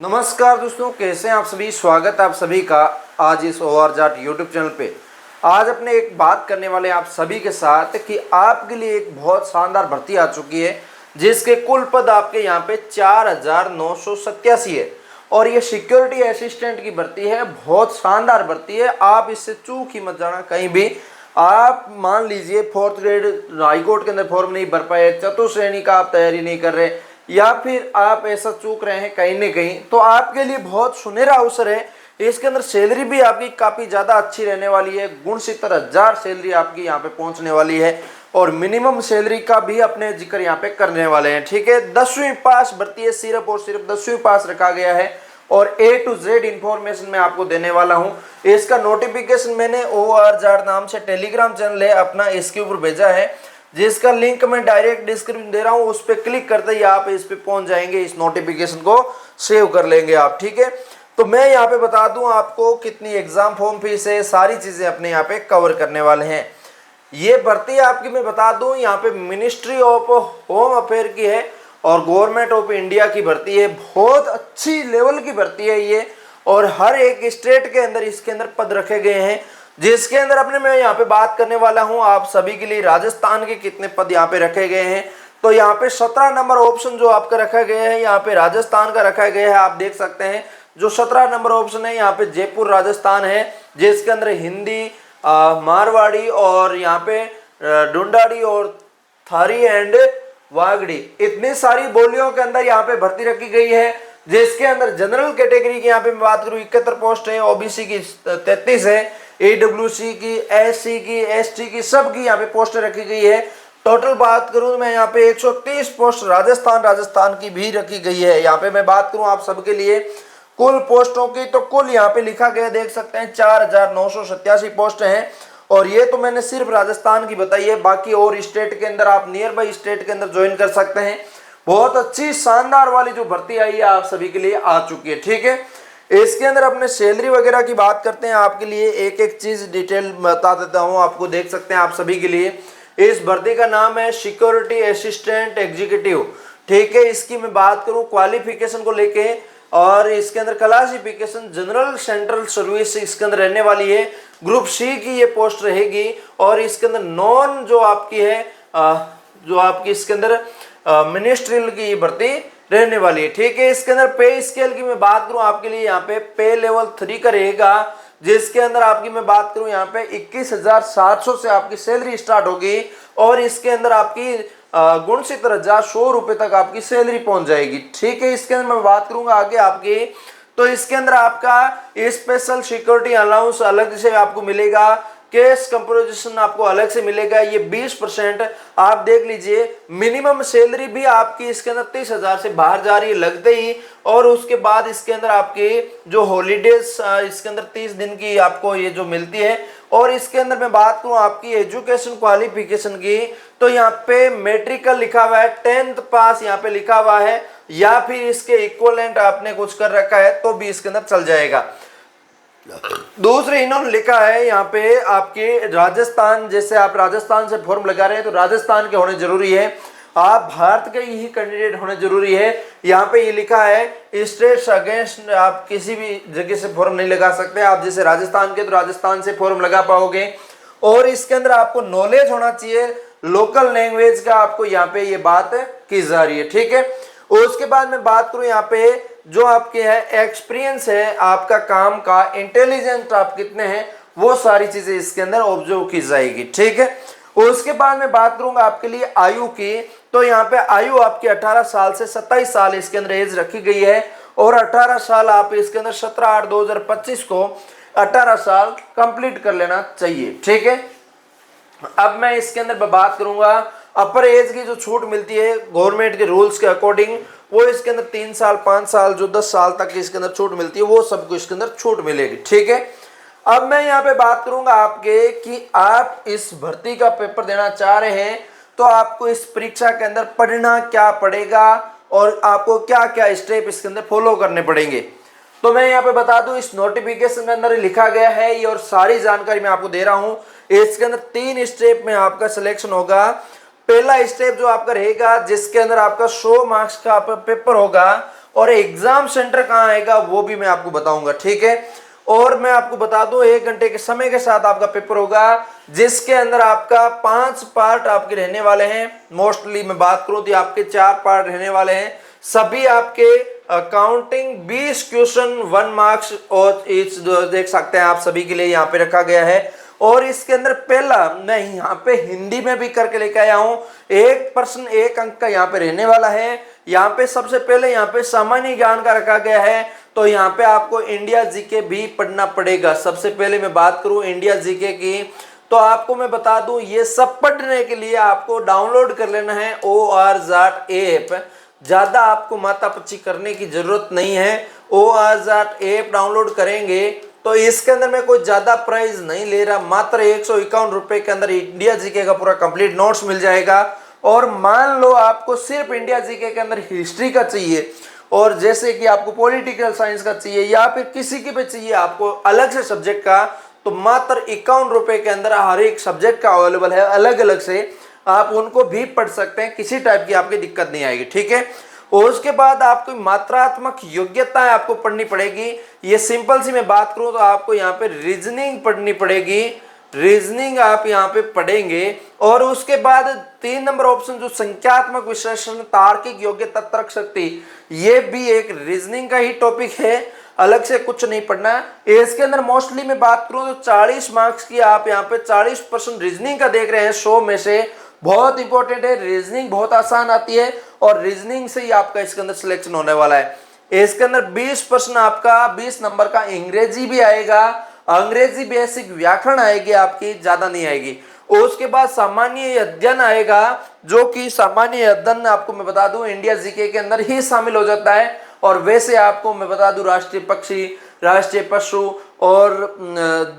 नमस्कार दोस्तों, कैसे हैं आप सभी। स्वागत है आप सभी का आज इस OR जाट यूट्यूब चैनल पे। आज अपने एक बात करने वाले आप सभी के साथ कि आपके लिए एक बहुत शानदार भर्ती आ चुकी है जिसके कुल पद आपके यहाँ पे 4987 है और ये सिक्योरिटी असिस्टेंट की भर्ती है। बहुत शानदार भर्ती है, आप इससे चूक ही मत जाना कहीं भी। आप मान लीजिए 4th ग्रेड हाईकोर्ट के अंदर फॉर्म नहीं भर पाए, चतुर्थ श्रेणी का आप तैयारी नहीं कर रहे या फिर आप ऐसा चूक रहे हैं कहीं ना कहीं, तो आपके लिए बहुत सुनहरा अवसर है। इसके अंदर सैलरी भी आपकी काफ़ी ज़्यादा अच्छी रहने वाली है। 69,000 सैलरी आपकी यहाँ पे पहुँचने वाली है और मिनिमम सैलरी का भी अपने जिक्र यहाँ पे करने वाले हैं। ठीक है, 10वीं पास भर्ती है, सिर्फ और सिर्फ 10वीं पास रखा गया है और A to Z इंफॉर्मेशन मैं आपको देने वाला हूँ। इसका नोटिफिकेशन मैंने OR जाट नाम से टेलीग्राम चैनल है अपना, इसके ऊपर भेजा है जिसका लिंक मैं डायरेक्ट डिस्क्रिप्शन दे रहा हूं। उस पर क्लिक करते ही आप इस पे पहुंच जाएंगे, इस नोटिफिकेशन को सेव कर लेंगे आप। ठीक है, तो मैं यहाँ पे बता दूं आपको कितनी एग्जाम फॉर्म फीस है, सारी चीजें अपने यहाँ पे कवर करने वाले हैं। ये भर्ती आपकी मैं बता दूं यहाँ पे मिनिस्ट्री ऑफ होम अफेयर की है और गवर्नमेंट ऑफ इंडिया की भर्ती है। बहुत अच्छी लेवल की भर्ती है ये और हर एक स्टेट के अंदर इसके अंदर पद रखे गए हैं जिसके अंदर अपने मैं यहाँ पे बात करने वाला हूँ आप सभी के लिए। राजस्थान के कितने पद यहाँ पे रखे गए हैं, तो यहाँ पे 17 नंबर ऑप्शन जो आपका रखा गया है यहाँ पे राजस्थान का रखा गया है। आप देख सकते हैं जो 17 नंबर ऑप्शन है यहाँ पे जयपुर राजस्थान है जिसके अंदर हिंदी, मारवाड़ी और यहाँ पे ढूंढाड़ी और थारी एंड वागड़ी, इतनी सारी बोलियों के अंदर यहाँ पे भर्ती रखी गई है। जिसके अंदर जनरल कैटेगरी की यहाँ पे मैं बात करूँ 71 पोस्ट है, OBC की 33 है, AWC की, SC की, ST की, सबकी यहाँ पे पोस्ट रखी गई है। टोटल बात करूं मैं यहाँ पे 130 पोस्ट राजस्थान की भी रखी गई है। यहाँ पे मैं बात करूं आप सबके लिए कुल पोस्टों की, तो कुल यहाँ पे लिखा गया देख सकते हैं 4987 पोस्ट हैं और ये तो मैंने सिर्फ राजस्थान की बताई है। बाकी और स्टेट के अंदर आप नियर बाई स्टेट के अंदर ज्वाइन कर सकते हैं। बहुत अच्छी शानदार वाली जो भर्ती आई है आप सभी के लिए आ चुकी है। ठीक है, इसके अंदर अपने सैलरी वगैरह की बात करते हैं। आपके लिए एक एक चीज डिटेल बता देता हूं आपको, देख सकते हैं आप सभी के लिए। इस भर्ती का नाम है सिक्योरिटी असिस्टेंट एग्जीक्यूटिव। ठीक है, इसकी मैं बात करूं क्वालिफिकेशन को लेके और इसके अंदर क्लासिफिकेशन जनरल सेंट्रल सर्विस इसके अंदर रहने वाली है। ग्रुप C की ये पोस्ट रहेगी और इसके अंदर नॉन जो आपकी है जो आपकी इसके अंदर मिनिस्ट्रियल की भर्ती रहने वाली है। ठीक है, इसके अंदर पे स्केल की मैं बात करूं आपके लिए यहाँ पे पे लेवल 3 का रहेगा जिसके अंदर आपकी मैं बात करूं यहाँ पे 21,700 से आपकी सैलरी स्टार्ट होगी और इसके अंदर आपकी 69,100 रुपए तक आपकी सैलरी पहुंच जाएगी। ठीक है, इसके अंदर मैं बात करूंगा आगे आपकी, तो इसके अंदर आपका स्पेशल सिक्योरिटी अलाउंस अलग से आपको मिलेगा, कैश कंपोजिशन आपको अलग से मिलेगा, ये 20%। आप देख लीजिए मिनिमम सैलरी भी आपकी इसके अंदर 30,000 से बाहर जा रही है लगते ही और उसके बाद इसके अंदर आपकी जो हॉलीडेज इसके अंदर 30 दिन की आपको ये जो मिलती है। और इसके अंदर मैं बात करूं आपकी एजुकेशन क्वालिफिकेशन की, तो यहाँ पे मेट्रिकल लिखा हुआ है, 10th पास यहाँ पे लिखा हुआ है या फिर इसके इक्वलेंट आपने कुछ कर रखा है तो भी इसके अंदर चल जाएगा। दूसरे इन्होंने लिखा है यहाँ पे आपके राजस्थान, जैसे आप राजस्थान से फॉर्म लगा रहे हैं तो राजस्थान के होने जरूरी है, आप भारत के ही कैंडिडेट होने जरूरी है। यहाँ पे ये लिखा है स्टेट्स अगेंस्ट आप किसी भी जगह से फॉर्म नहीं लगा सकते। आप जैसे राजस्थान के तो राजस्थान से फॉर्म लगा पाओगे और इसके अंदर आपको नॉलेज होना चाहिए लोकल लैंग्वेज का, आपको यहाँ पे ये बात की जा रही है। ठीक है, उसके बाद मैं बात करूं यहाँ पे जो आपके है एक्सपीरियंस है आपका काम का, इंटेलिजेंट आप कितने हैं, वो सारी चीजें इसके अंदर ऑब्जर्व की जाएगी। ठीक है, उसके बाद मैं बात करूंगा आपके लिए आयु की, तो यहाँ पे आयु आपकी 18 साल से 27 साल इसके अंदर एज रखी गई है और 18 साल आप इसके अंदर 17/8/2025 को 18 साल कंप्लीट कर लेना चाहिए। ठीक है, अब मैं इसके अंदर बात करूंगा अपर एज की जो छूट मिलती है गवर्नमेंट के रूल्स के अकॉर्डिंग, वो इसके अंदर 3 साल 5 साल जो 10 साल तक इसके अंदर छूट मिलती है वो सबको इसके अंदर छूट मिलेगी। ठीक है, अब मैं यहाँ पे बात करूंगा आपके कि आप इस भर्ती का पेपर देना चाह रहे हैं तो आपको इस परीक्षा के अंदर पढ़ना क्या पड़ेगा और आपको क्या क्या स्टेप इसके अंदर फॉलो करने पड़ेंगे। तो मैं यहाँ पे बता दूं इस नोटिफिकेशन के अंदर लिखा गया है ये और सारी जानकारी मैं आपको दे रहा हूँ। इसके अंदर 3 स्टेप में आपका सिलेक्शन होगा। पहला स्टेप जो आपका रहेगा जिसके अंदर आपका 100 मार्क्स का पेपर होगा और एग्जाम सेंटर कहाँ आएगा वो भी मैं आपको बताऊंगा, ठीक है। और मैं आपको बता दूं 1 घंटे के समय के साथ आपका पेपर होगा, जिसके अंदर आपका 5 पार्ट आपके रहने वाले हैं। मोस्टली मैं बात करूं तो आपके 4 पार्ट रहने वाले हैं। सभी आपके अकाउंटिंग 20 क्वेश्चन 1 मार्क्स और इस देख सकते हैं आप सभी के लिए यहाँ पे रखा गया है। और इसके अंदर पहला मैं यहाँ पे हिंदी में भी करके लेके आया हूँ, 1 प्रश्न 1 अंक का यहाँ पे रहने वाला है। यहाँ पे सबसे पहले यहाँ पे सामान्य ज्ञान का रखा गया है, तो यहाँ पे आपको इंडिया जीके भी पढ़ना पड़ेगा। सबसे पहले मैं बात करूँ इंडिया जीके की, तो आपको मैं बता दूं ये सब पढ़ने के लिए आपको डाउनलोड कर लेना है ORZAT ऐप। ज्यादा आपको माथापच्ची करने की जरूरत नहीं है। ORZAT ऐप डाउनलोड करेंगे तो इसके अंदर मैं कोई ज्यादा प्राइस नहीं ले रहा, मात्र 151 रुपए के अंदर इंडिया जीके का पूरा कंप्लीट नोट्स मिल जाएगा। और मान लो आपको सिर्फ इंडिया जीके के अंदर हिस्ट्री का चाहिए, और जैसे कि आपको पॉलिटिकल साइंस का चाहिए या फिर किसी के भी चाहिए आपको अलग से सब्जेक्ट का, तो मात्र 51 रुपए के अंदर हर एक सब्जेक्ट का अवेलेबल है अलग अलग से, आप उनको भी पढ़ सकते हैं, किसी टाइप की आपकी दिक्कत नहीं आएगी, ठीक है। और उसके बाद आपको मात्रात्मक योग्यताएं आपको पढ़नी पड़ेगी। ये सिंपल सी मैं बात करूं तो आपको यहाँ पे रीजनिंग पढ़नी पड़ेगी, रीजनिंग आप यहाँ पे पढ़ेंगे। और उसके बाद 3 नंबर ऑप्शन जो संख्यात्मक विश्लेषण, तार्किक योग्यता, तर्क शक्ति, ये भी एक रीजनिंग का ही टॉपिक है, अलग से कुछ नहीं पढ़ना है। इसके अंदर मोस्टली मैं बात करूं तो 40 मार्क्स की आप यहाँ पे 40% रीजनिंग का देख रहे हैं 100 में से। बहुत इंपॉर्टेंट है, रीजनिंग बहुत आसान आती है और रीजनिंग से ही आपका इसके अंदर सिलेक्शन होने वाला है। इसके अंदर 20% आपका 20 नंबर का अंग्रेजी भी आएगा, अंग्रेजी बेसिक व्याकरण आएगी आपकी, ज्यादा नहीं आएगी। और उसके बाद सामान्य अध्ययन आएगा, जो कि सामान्य अध्ययन आपको मैं बता दूं इंडिया जीके के अंदर ही शामिल हो जाता है। और वैसे आपको मैं बता दूं राष्ट्रीय पक्षी, राष्ट्रीय पशु और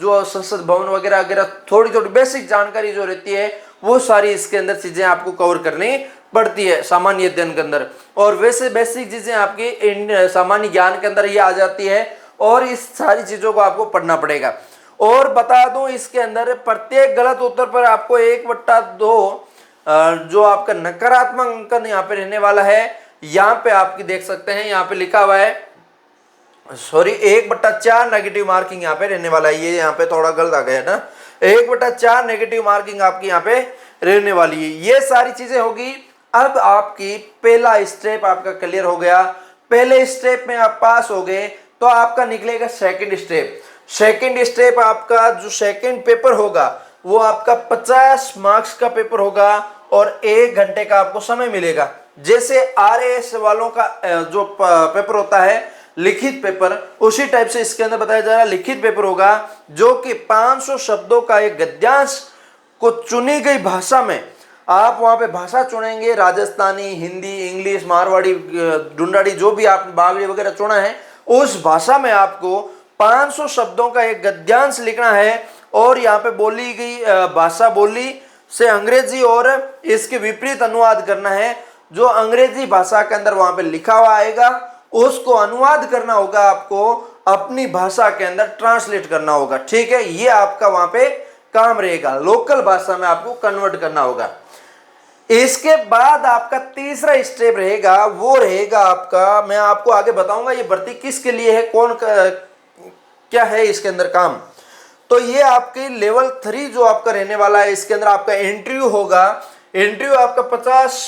जो संसद भवन वगैरह वगैरह थोड़ी थोड़ी बेसिक जानकारी जो रहती है वो सारी इसके अंदर चीजें आपको कवर करनी पड़ती है सामान्य अध्ययन के अंदर। और वैसे बेसिक चीजें आपकी सामान्य ज्ञान के अंदर ही आ जाती है, और इस सारी चीजों को आपको पढ़ना पड़ेगा। और बता दूं इसके अंदर प्रत्येक गलत उत्तर पर आपको 1/2 जो आपका नकारात्मक अंकन यहाँ पे रहने वाला है। यहाँ पे आपकी देख सकते हैं, यहाँ पे लिखा हुआ है, सॉरी 1/4 नेगेटिव मार्किंग यहाँ पे रहने वाला है। ये यहाँ पे थोड़ा गलत आ गया ना, 1/4 नेगेटिव मार्किंग आपकी यहाँ पे रहने वाली है। ये सारी चीजें होगी। अब आपकी पहला स्टेप आपका क्लियर हो गया, पहले स्टेप में आप पास हो गए, तो आपका निकलेगा सेकंड स्टेप। सेकंड स्टेप आपका जो सेकंड पेपर होगा वो आपका 50 मार्क्स का पेपर होगा और 1 घंटे का आपको समय मिलेगा। जैसे RAS वालों का जो पेपर होता है लिखित पेपर, उसी टाइप से इसके अंदर बताया जा रहा है लिखित पेपर होगा, जो कि 500 शब्दों का एक गद्यांश को चुनी गई भाषा में आप वहां पे भाषा चुनेंगे, राजस्थानी, हिंदी, इंग्लिश, मारवाड़ी, डुंडाड़ी, जो भी आपने बागड़ी वगैरह चुना है, उस भाषा में आपको 500 शब्दों का एक गद्यांश लिखना है। और यहाँ पे बोली गई भाषा बोली से अंग्रेजी और इसके विपरीत अनुवाद करना है। जो अंग्रेजी भाषा के अंदर वहां पे लिखा हुआ आएगा उसको अनुवाद करना होगा, आपको अपनी भाषा के अंदर ट्रांसलेट करना होगा, ठीक है। ये आपका वहां पे काम रहेगा, लोकल भाषा में आपको कन्वर्ट करना होगा। इसके बाद आपका तीसरा स्टेप रहेगा, वो रहेगा आपका, मैं आपको आगे बताऊंगा ये भर्ती किसके लिए है, कौन क्या है इसके अंदर काम। तो ये आपके लेवल 3 जो आपका रहने वाला है, इसके अंदर आपका इंटरव्यू होगा। इंटरव्यू आपका 50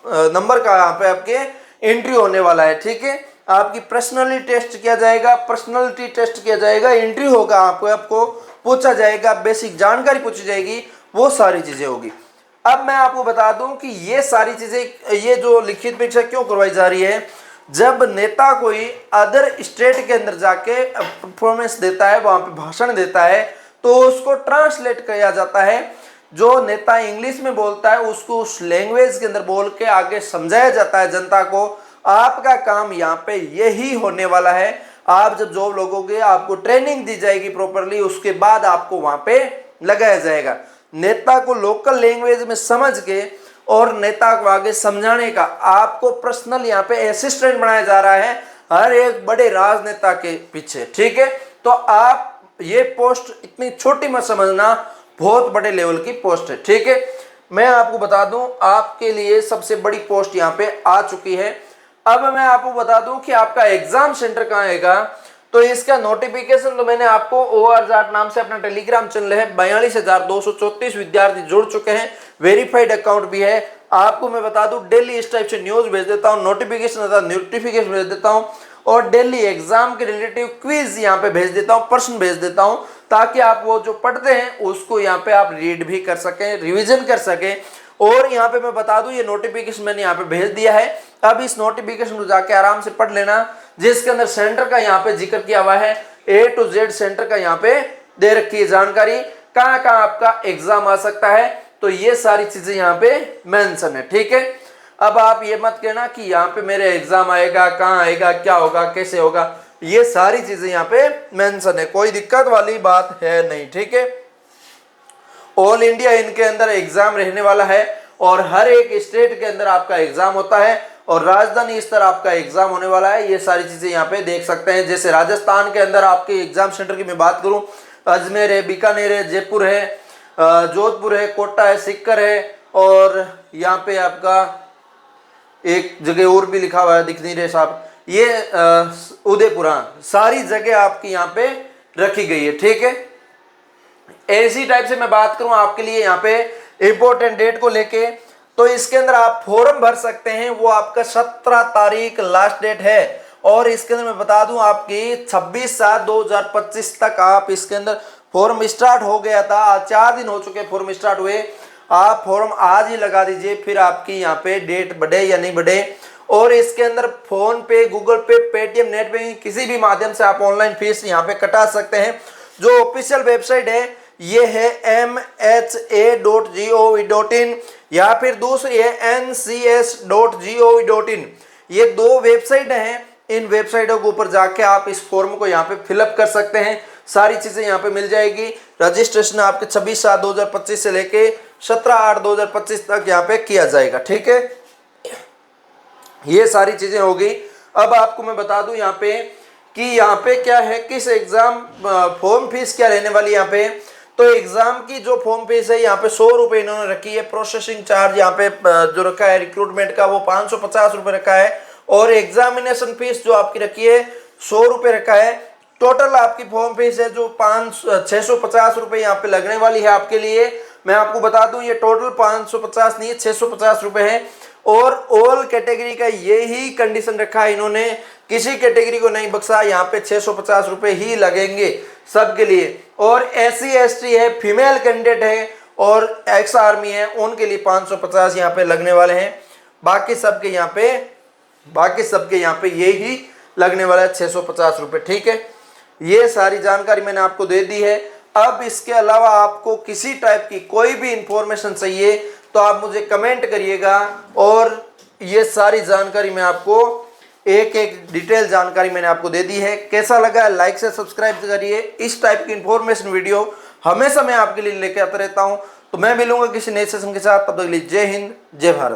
नंबर का यहाँ पे आपके इंटरव्यू होने वाला है, ठीक है। आपकी पर्सनालिटी टेस्ट किया जाएगा, पर्सनालिटी टेस्ट किया जाएगा, इंटरव्यू होगा, आपको पूछा जाएगा, बेसिक जानकारी पूछी जाएगी, वो सारी चीजें होगी। अब मैं आपको बता दूं कि ये सारी चीजें, ये जो लिखित परीक्षा क्यों करवाई जा रही है, जब नेता कोई अदर स्टेट के अंदर जाके परफॉर्मेंस देता है, वहां पे भाषण देता है, तो उसको ट्रांसलेट किया जाता है। जो नेता इंग्लिश में बोलता है उसको उस लैंग्वेज के अंदर बोल के आगे समझाया जाता है जनता को। आपका काम यहाँ पे यही होने वाला है। आप जब जॉब लोगोगे आपको ट्रेनिंग दी जाएगी प्रॉपरली, उसके बाद आपको वहां पे लगाया जाएगा। नेता को लोकल लैंग्वेज में समझ के और नेता को आगे समझाने का आपको पर्सनल यहाँ पे असिस्टेंट बनाया जा रहा है हर एक बड़े राजनेता के पीछे, ठीक है। तो आप ये पोस्ट इतनी छोटी मत समझना, बहुत बड़े लेवल की पोस्ट है, ठीक है। मैं आपको बता दूं आपके लिए सबसे बड़ी पोस्ट यहाँ पे आ चुकी है। अब मैं आपको बता दूं कि आपका एग्जाम सेंटर कहाँ आएगा। तो इसका नोटिफिकेशन तो मैंने आपको ORJAT नाम से अपना टेलीग्राम चैनल है, 42,234 विद्यार्थी जुड़ चुके हैं, वेरीफाइड अकाउंट भी है। आपको मैं बता दूं डेली इस टाइप से न्यूज भेज देता हूं, नोटिफिकेशन भेज देता हूं, और डेली एग्जाम के रिलेटिव क्विज यहाँ पे भेज देता हूँ, प्रश्न भेज देता हूँ, ताकि आप वो जो पढ़ते हैं उसको यहाँ पे आप रीड भी कर सकें, रिविजन कर सकें। और यहाँ पे मैं बता दूं ये नोटिफिकेशन मैंने यहाँ पे भेज दिया है। अब इस नोटिफिकेशन को जाके आराम से पढ़ लेना, जिसके अंदर सेंटर का यहाँ पे जिक्र किया हुआ है, A to Z सेंटर का यहाँ पे दे रखी है जानकारी, कहाँ कहाँ आपका एग्जाम आ सकता है। तो ये सारी चीजें यहाँ पे मेंशन है, ठीक है। अब आप ये मत कहना कि यहाँ पे मेरे एग्जाम आएगा, कहाँ आएगा, क्या होगा, कैसे होगा, ये सारी चीजें यहाँ पे मेंशन है, कोई दिक्कत वाली बात है नहीं, ठीक है। ऑल इंडिया इनके अंदर एग्जाम रहने वाला है, और हर एक स्टेट के अंदर आपका एग्जाम होता है, और राजधानी स्तर आपका एग्जाम होने वाला है। ये सारी चीजें यहाँ पे देख सकते हैं। जैसे राजस्थान के अंदर आपके एग्जाम सेंटर की मैं बात करूं, अजमेर है, बीकानेर है, जयपुर है, जोधपुर है, कोटा है, सीकर है, और यहाँ पे आपका एक जगह और भी लिखा हुआ है, दिख नहीं रहे साहब, ये उदयपुर, सारी जगह आपकी यहाँ पे रखी गई है, ठीक है। ऐसी टाइप से मैं बात करूं आपके लिए यहाँ पे इंपॉर्टेंट डेट को लेके, तो इसके अंदर आप फॉर्म भर सकते हैं, वो आपका 17 तारीख लास्ट डेट है। और इसके अंदर मैं बता दूं आपकी 26/7/2025 तक आप इसके अंदर फॉर्म स्टार्ट हो गया था, आज 4 दिन हो चुके फॉर्म स्टार्ट हुए। आप फॉर्म आज ही लगा दीजिए, फिर आपकी यहाँ पे डेट बढ़े या नहीं बढ़े। और इसके अंदर फोन पे, गूगल पे, पेटीएम, नेट बैंकिंग, किसी भी माध्यम से आप ऑनलाइन फीस यहाँ पे कटा सकते हैं। जो ऑफिशियल वेबसाइट है ये है mha.gov.in, या फिर दूसरी है ncs.gov.in। ये 2 वेबसाइट हैं, इन वेबसाइटों के ऊपर जाके आप इस फॉर्म को यहाँ पे फिलअप कर सकते हैं, सारी चीजें यहाँ पे मिल जाएगी। रजिस्ट्रेशन आपके 26/7/2025 से लेके 17/8/2025 तक यहाँ पे किया जाएगा, ठीक है। ये सारी चीजें होगी। अब आपको मैं बता दूं यहाँ पे कि यहाँ पे क्या है, किस एग्जाम फॉर्म फीस क्या रहने वाली यहाँ पे। तो एग्जाम की जो फॉर्म फीस है यहाँ पे 100 रुपये इन्होंने रखी है। प्रोसेसिंग चार्ज यहाँ पे जो रखा है रिक्रूटमेंट का वो 550 रुपये रखा है, और एग्जामिनेशन फीस जो आपकी रखी है 100 रुपये रखा है। टोटल आपकी फॉर्म फीस है जो 650 रुपये यहाँ पे लगने वाली है आपके लिए। मैं आपको बता दूं ये टोटल 550 नहीं है, 650 रुपये है। और ऑल कैटेगरी का यही कंडीशन रखा है इन्होंने, किसी कैटेगरी को नहीं बख्शा, यहाँ पे 650 रुपये ही लगेंगे सबके लिए। और SC ST है, फीमेल कैंडिडेट है, और एक्स आर्मी है, उनके लिए 550 यहाँ पे लगने वाले हैं। बाकी सबके यहाँ पे यही लगने वाला है 650 रुपये, ठीक है। ये सारी जानकारी मैंने आपको दे दी है। अब इसके अलावा आपको किसी टाइप की कोई भी इंफॉर्मेशन चाहिए तो आप मुझे कमेंट करिएगा, और ये सारी जानकारी मैं आपको एक एक डिटेल जानकारी मैंने आपको दे दी है। कैसा लगा लाइक से सब्सक्राइब करिए। इस टाइप की इंफॉर्मेशन वीडियो हमेशा मैं आपके लिए लेके आता रहता हूं। तो मैं मिलूंगा किसी नए सेशन के साथ, तब तक के लिए जय हिंद, जय भारत।